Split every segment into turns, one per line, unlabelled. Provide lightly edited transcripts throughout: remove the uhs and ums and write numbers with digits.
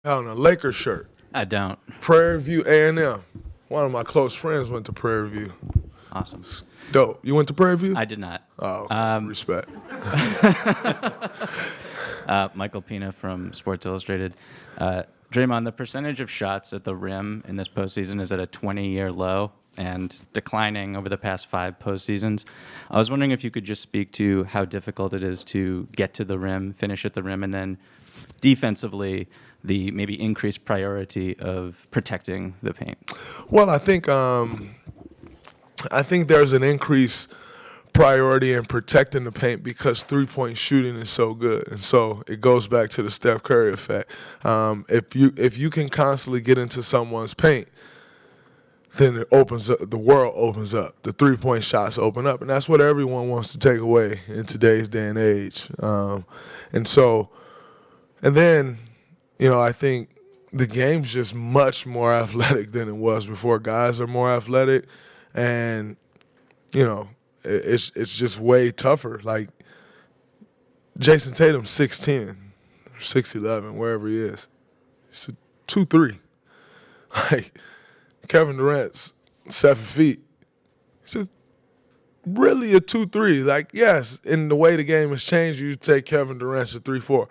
On a Lakers shirt.
I don't.
Prairie View A&M. One of my close friends went to Prairie View.
Awesome.
Dope. You went to Prairie View?
I did not.
Oh, okay. Respect.
Michael Pina from Sports Illustrated. Draymond, the percentage of shots at the rim in this postseason is at a 20-year low and declining over the past 5 postseasons. I was wondering if you could just speak to how difficult it is to get to the rim, finish at the rim, and then defensively, the maybe increased priority of protecting the paint.
Well, I think there's an increased priority in protecting the paint because three-point shooting is so good, and so it goes back to the Steph Curry effect. If you can constantly get into someone's paint, then it opens up. The world opens up. The three-point shots open up, and that's what everyone wants to take away in today's day and age. And then, I think the game's just much more athletic than it was before. Guys are more athletic, and it's just way tougher. Like Jason Tatum, 6'10", 6'11", wherever he is. He's a 2'3". Like Kevin Durant's 7 feet. He's really a 2'3". Like, yes, in the way the game has changed, you take Kevin Durant's a 3'4".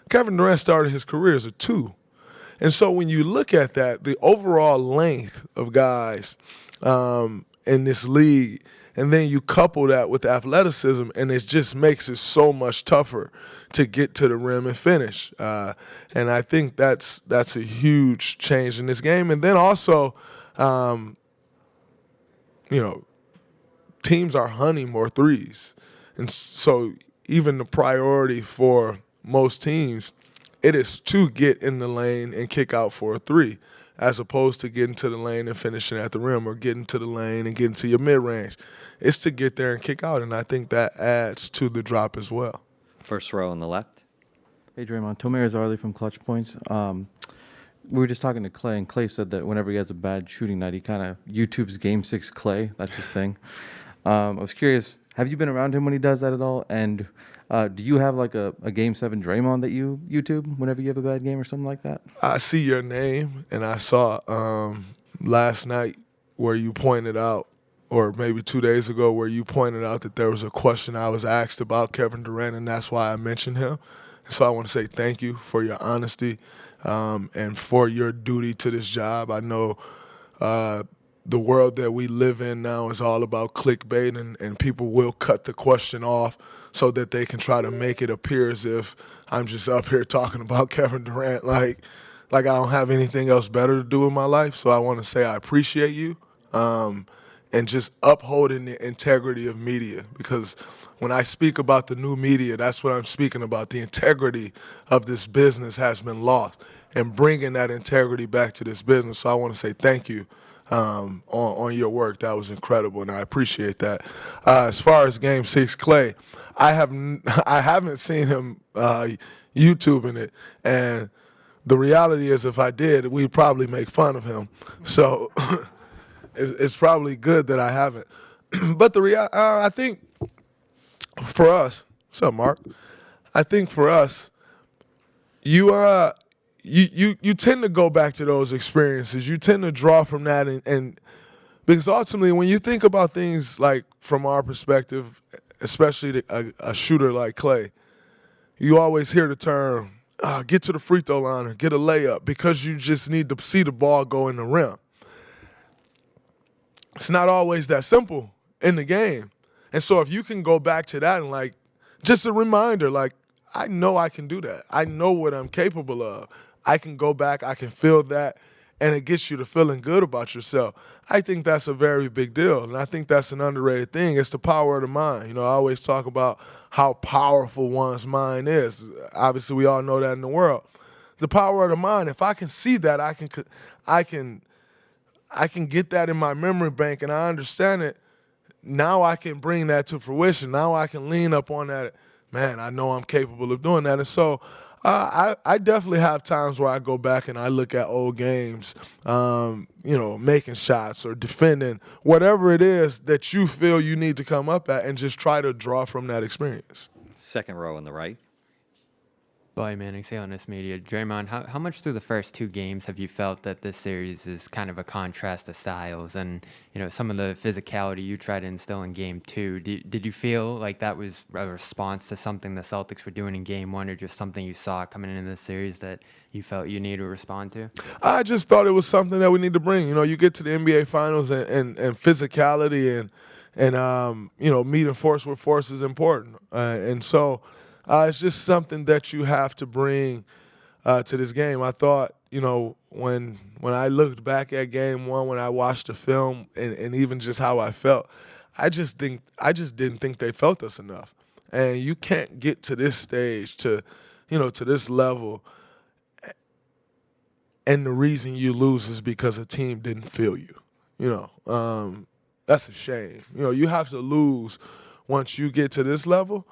Kevin Durant started his career as a 2. And so when you look at that, the overall length of guys in this league, and then you couple that with athleticism, and it just makes it so much tougher to get to the rim and finish. And I think that's a huge change in this game. And then also, teams are hunting more threes. And so even the priority for most teams, it is to get in the lane and kick out for a 3, as opposed to getting to the lane and finishing at the rim, or getting to the lane and getting to your mid-range. It's to get there and kick out, and I think that adds to the drop as well.
First row on the left.
Hey, Draymond. Tomer Zarley from Clutch Points. We were just talking to Clay, and Clay said that whenever he has a bad shooting night, he kind of YouTubes Game 6 Clay. That's his thing. I was curious, have you been around him when he does that at all? And do you have like a Game 7 Draymond that you YouTube whenever you have a bad game or something like that?
I see your name, and I saw last night where you pointed out, or maybe 2 days ago, where you pointed out that there was a question I was asked about Kevin Durant, and that's why I mentioned him. And so I want to say thank you for your honesty and for your duty to this job. I know the world that we live in now is all about clickbait, and people will cut the question off so that they can try to make it appear as if I'm just up here talking about Kevin Durant like I don't have anything else better to do in my life. So I want to say I appreciate you and just upholding the integrity of media, because when I speak about the new media, that's what I'm speaking about. The integrity of this business has been lost, and bringing that integrity back to this business. So I want to say thank you on your work. That was incredible, and I appreciate that. As far as Game 6 Clay, I haven't seen him YouTubing it, and the reality is if I did, we'd probably make fun of him. So it's probably good that I haven't. But I think for us, what's up, Mark? I think for us, you tend to go back to those experiences. You tend to draw from that, and because ultimately, when you think about things like from our perspective, especially a shooter like Clay, you always hear the term, get to the free throw line or get a layup, because you just need to see the ball go in the rim. It's not always that simple in the game. And so if you can go back to that and like, just a reminder, like, I know I can do that. I know what I'm capable of. I can go back, I can feel that, and it gets you to feeling good about yourself. I think that's a very big deal, and I think that's an underrated thing. It's the power of the mind. I always talk about how powerful one's mind is. Obviously, we all know that in the world. The power of the mind, if I can see that, I can get that in my memory bank, and I understand it. Now I can bring that to fruition. Now I can lean up on that. Man, I know I'm capable of doing that. And so I definitely have times where I go back and I look at old games, making shots or defending, whatever it is that you feel you need to come up at, and just try to draw from that experience.
Second row on the right. Bullied, CLNS Media. Draymond, how much through the first 2 games have you felt that this series is kind of a contrast to styles and, some of the physicality you tried to instill in Game 2? Did you feel like that was a response to something the Celtics were doing in Game 1 or just something you saw coming into this series that you felt you needed to respond to?
I just thought it was something that we need to bring. You get to the NBA Finals and physicality and meeting force with force is important. And so it's just something that you have to bring to this game. I thought, when I looked back at Game 1, when I watched the film and even just how I felt, I just didn't think they felt us enough. And you can't get to this stage to this level, and the reason you lose is because a team didn't feel you. That's a shame. You have to lose once you get to this level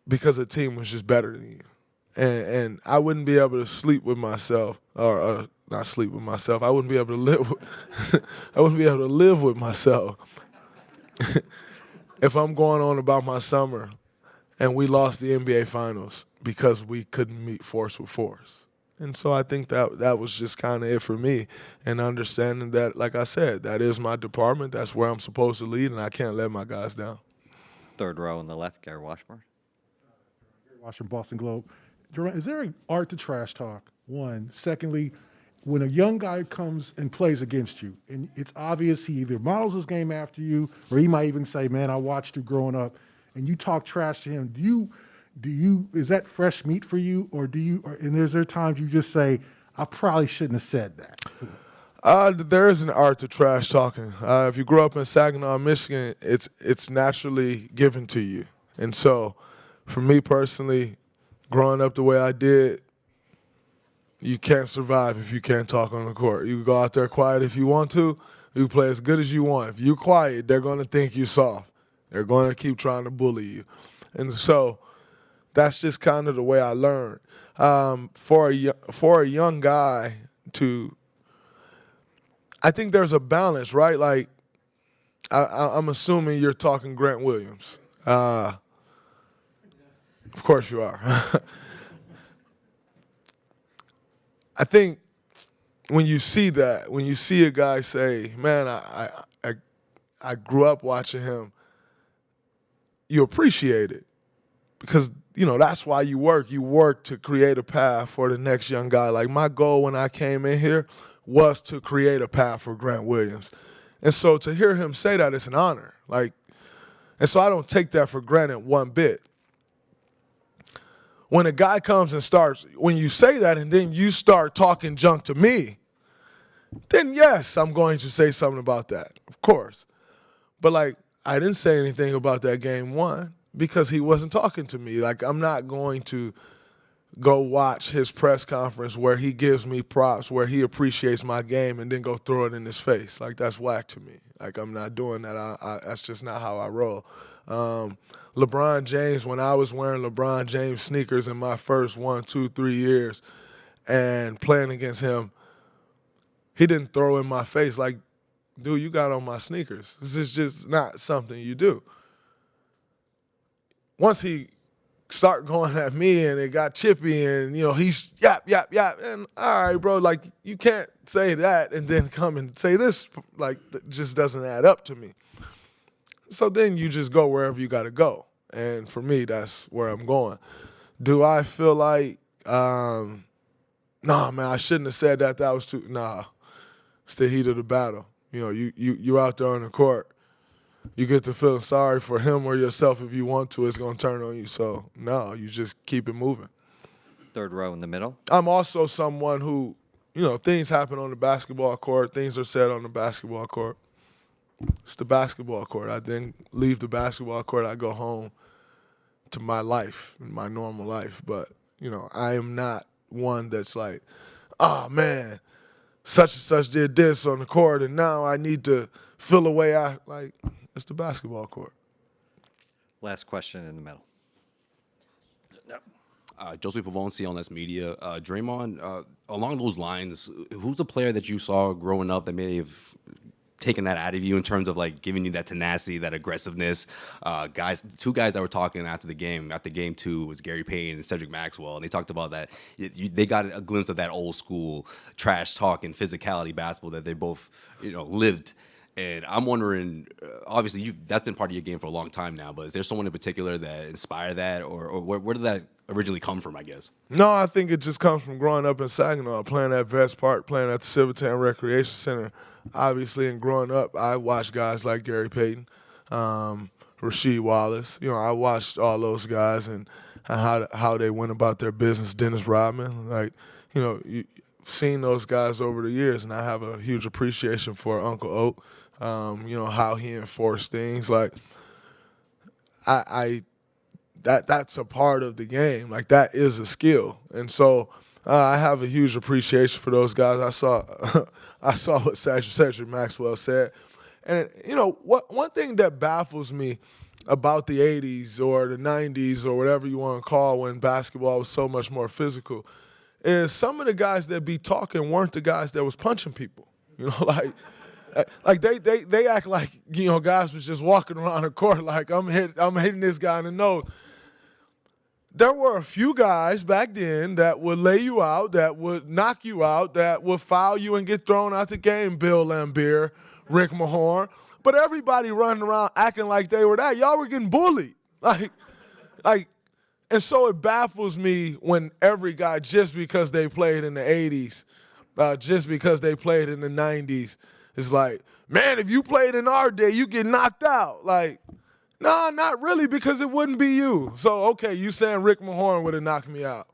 because a team was just better than you. And I wouldn't be able to sleep with myself, or not sleep with myself. I wouldn't be able to live with, I wouldn't be able to live with myself if I'm going on about my summer and we lost the NBA Finals because we couldn't meet force with force. And so I think that was just kind of it for me, and understanding that, like I said, that is my department. That's where I'm supposed to lead, and I can't let my guys down.
Third row on the left, Gary Washburn.
Watching Boston Globe. Durant, is there an art to trash talk? One. Secondly, when a young guy comes and plays against you, and it's obvious he either models his game after you, or he might even say, "Man, I watched you growing up," and you talk trash to him. Is that fresh meat for you, and is there times you just say, "I probably shouldn't have said that"?
There is an art to trash talking. If you grew up in Saginaw, Michigan, it's naturally given to you. And so, for me personally, growing up the way I did, you can't survive if you can't talk on the court. You can go out there quiet if you want to. You can play as good as you want. If you're quiet, they're going to think you're soft. They're going to keep trying to bully you. And so that's just kind of the way I learned. For a young guy I think there's a balance, right? Like, I'm assuming you're talking Grant Williams. Of course you are. I think when you see a guy say, "Man, I grew up watching him," you appreciate it, because that's why you work. You work to create a path for the next young guy. Like, my goal when I came in here was to create a path for Grant Williams. And so to hear him say that, it's an honor. And so I don't take that for granted one bit. When a guy comes and when you say that and then you start talking junk to me, then yes, I'm going to say something about that, of course. But I didn't say anything about that Game 1 because he wasn't talking to me. I'm not going to go watch his press conference where he gives me props, where he appreciates my game, and then go throw it in his face. That's whack to me. I'm not doing that. That's just not how I roll. LeBron James, when I was wearing LeBron James sneakers in my first 1, 2, 3 years and playing against him, he didn't throw in my face like, "Dude, you got on my sneakers." This is just not something you do. Once he start going at me and it got chippy and, he's yap, yap, yap. And all right, bro, you can't say that and then come and say this. That just doesn't add up to me. So then you just go wherever you got to go. And for me, that's where I'm going. Do I feel like, nah, man, I shouldn't have said that. That was too, nah. It's the heat of the battle. You're out there on the court. You get to feeling sorry for him or yourself if you want to. It's going to turn on you. So, no, you just keep it moving.
Third row in the middle.
I'm also someone who, things happen on the basketball court. Things are said on the basketball court. It's the basketball court. I then leave the basketball court. I go home to my life, my normal life. But, I am not one that's like, "Oh, man, such and such did this on the court, and now I need to feel a way out." It's the basketball court.
Last question in the middle.
Joseph Pavone, CLNS Media. Draymond, along those lines, who's a player that you saw growing up that may have taken that out of you in terms of like giving you that tenacity, that aggressiveness? Two guys that were talking after game 2 was Gary Payton and Cedric Maxwell, and they talked about that they got a glimpse of that old school trash talk and physicality basketball that they both lived. And I'm wondering, obviously that's been part of your game for a long time now, but is there someone in particular that inspired that, or where did that originally come from, I guess?
No, I think it just comes from growing up in Saginaw, playing at Vest Park, playing at the Silvertown Recreation Center. Obviously, and growing up, I watched guys like Gary Payton, Rasheed Wallace. I watched all those guys and how they went about their business. Dennis Rodman, you've seen those guys over the years, and I have a huge appreciation for Uncle Oak. How he enforced things. Like, that's a part of the game. Like, that is a skill. And so I have a huge appreciation for those guys. I saw what Cedric Maxwell said. And, one thing that baffles me about the 80s or the 90s or whatever you want to call when basketball was so much more physical is some of the guys that be talking weren't the guys that was punching people. Like they act like guys was just walking around the court like I'm hitting this guy in the nose. There were a few guys back then that would lay you out, that would knock you out, that would foul you and get thrown out the game. Bill Laimbeer, Rick Mahorn, but everybody running around acting like they were that. Y'all were getting bullied, and so it baffles me when every guy, just because they played in the 80s, just because they played in the 90s. It's like, man, if you played in our day, you get knocked out. Like, nah, not really, because it wouldn't be you. So, okay, you saying Rick Mahorn would have knocked me out.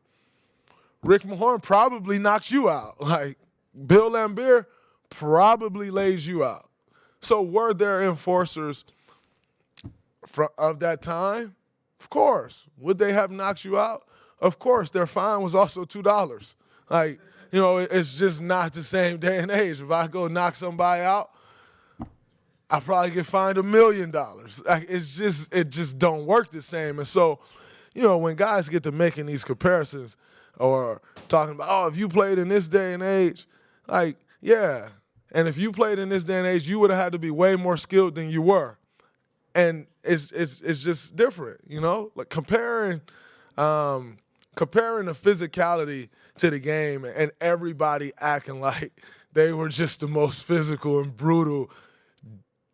Rick Mahorn probably knocks you out. Like, Bill Laimbeer probably lays you out. So were there enforcers of that time? Of course. Would they have knocked you out? Of course. Their fine was also $2. Like, it's just not the same day and age. If I go knock somebody out, I probably get fined $1 million. Like, it just don't work the same. And so, when guys get to making these comparisons or talking about, oh, if you played in this day and age, like, yeah. And if you played in this day and age, you would have had to be way more skilled than you were. And it's just different, like comparing the physicality to the game and everybody acting like they were just the most physical and brutal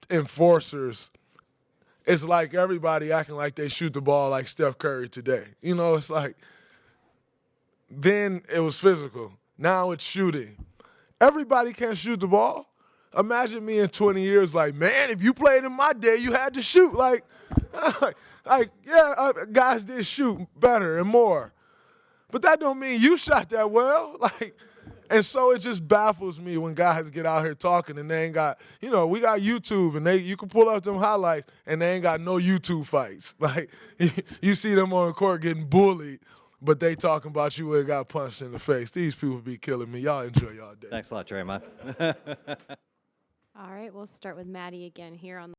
enforcers. It's like everybody acting like they shoot the ball like Steph Curry today. It's like, then it was physical. Now it's shooting. Everybody can't shoot the ball. Imagine me in 20 years like, man, if you played in my day, you had to shoot. Guys did shoot better and more. But that don't mean you shot that well. And so it just baffles me when guys get out here talking and they ain't got, we got YouTube and you can pull up them highlights and they ain't got no YouTube fights. Like, you see them on the court getting bullied, but they talking about you and got punched in the face. These people be killing me. Y'all enjoy y'all day.
Thanks a lot, Draymond.
All right, we'll start with Maddie again here on